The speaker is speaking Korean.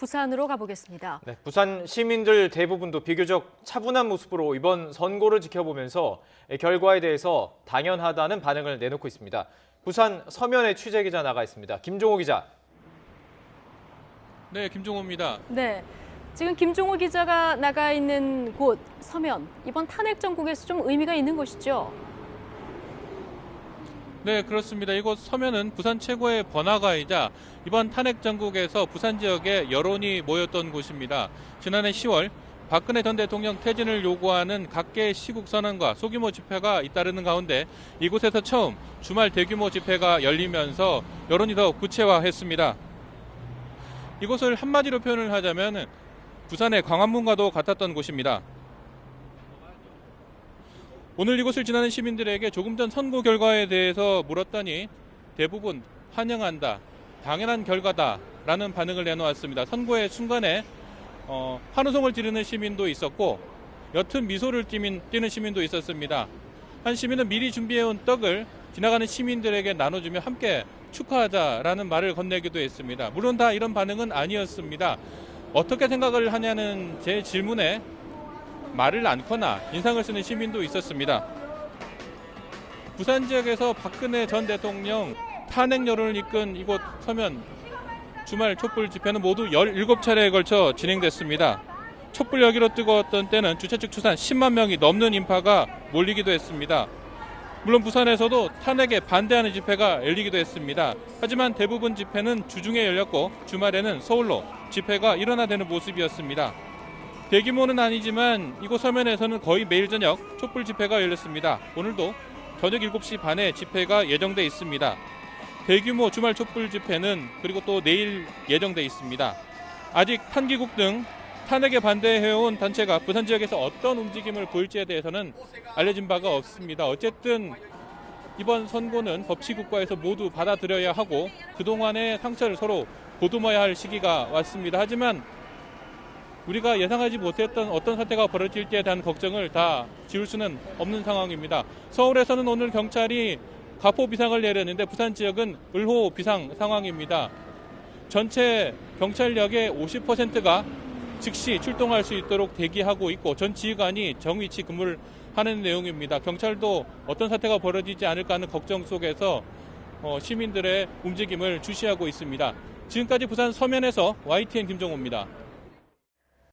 부산으로 가보겠습니다. 네, 부산 시민들 대부분도 비교적 차분한 모습으로 이번 선거를 지켜보면서 결과에 대해서 당연하다는 반응을 내놓고 있습니다. 부산 서면에 취재기자 나가 있습니다. 김종호 기자. 네, 김종호입니다. 네, 지금 김종호 기자가 나가 있는 곳 서면, 이번 탄핵 전국에서 좀 의미가 있는 곳이죠? 네, 그렇습니다. 이곳 서면은 부산 최고의 번화가이자 이번 탄핵 전국에서 부산 지역에 여론이 모였던 곳입니다. 지난해 10월 박근혜 전 대통령 퇴진을 요구하는 각계의 시국 선언과 소규모 집회가 잇따르는 가운데 이곳에서 처음 주말 대규모 집회가 열리면서 여론이 더 구체화했습니다. 이곳을 한마디로 표현을 하자면 부산의 광화문과도 같았던 곳입니다. 오늘 이곳을 지나는 시민들에게 조금 전 선거 결과에 대해서 물었더니 대부분 환영한다, 당연한 결과다라는 반응을 내놓았습니다. 선거의 순간에 환호성을 지르는 시민도 있었고 옅은 미소를 띠는 시민도 있었습니다. 한 시민은 미리 준비해온 떡을 지나가는 시민들에게 나눠주며 함께 축하하자라는 말을 건네기도 했습니다. 물론 다 이런 반응은 아니었습니다. 어떻게 생각을 하냐는 제 질문에 말을 않거나 인상을 쓰는 시민도 있었습니다. 부산 지역에서 박근혜 전 대통령 탄핵 여론을 이끈 이곳 서면 주말 촛불 집회는 모두 17차례에 걸쳐 진행됐습니다. 촛불 열기로 뜨거웠던 때는 주최 측 추산 10만 명이 넘는 인파가 몰리기도 했습니다. 물론 부산에서도 탄핵에 반대하는 집회가 열리기도 했습니다. 하지만 대부분 집회는 주중에 열렸고 주말에는 서울로 집회가 일원화되는 모습이었습니다. 대규모는 아니지만 이곳 서면에서는 거의 매일 저녁 촛불 집회가 열렸습니다. 오늘도 저녁 7시 반에 집회가 예정돼 있습니다. 대규모 주말 촛불 집회는 그리고 또 내일 예정돼 있습니다. 아직 탄기국 등 탄핵에 반대해온 단체가 부산 지역에서 어떤 움직임을 보일지에 대해서는 알려진 바가 없습니다. 어쨌든 이번 선고는 법치국가에서 모두 받아들여야 하고 그동안의 상처를 서로 보듬어야 할 시기가 왔습니다. 하지만 우리가 예상하지 못했던 어떤 사태가 벌어질지에 대한 걱정을 다 지울 수는 없는 상황입니다. 서울에서는 오늘 경찰이 가포 비상을 내렸는데 부산 지역은 을호 비상 상황입니다. 전체 경찰력의 50%가 즉시 출동할 수 있도록 대기하고 있고 전 지휘관이 정위치 근무를 하는 내용입니다. 경찰도 어떤 사태가 벌어지지 않을까 하는 걱정 속에서 시민들의 움직임을 주시하고 있습니다. 지금까지 부산 서면에서 YTN 김종호입니다.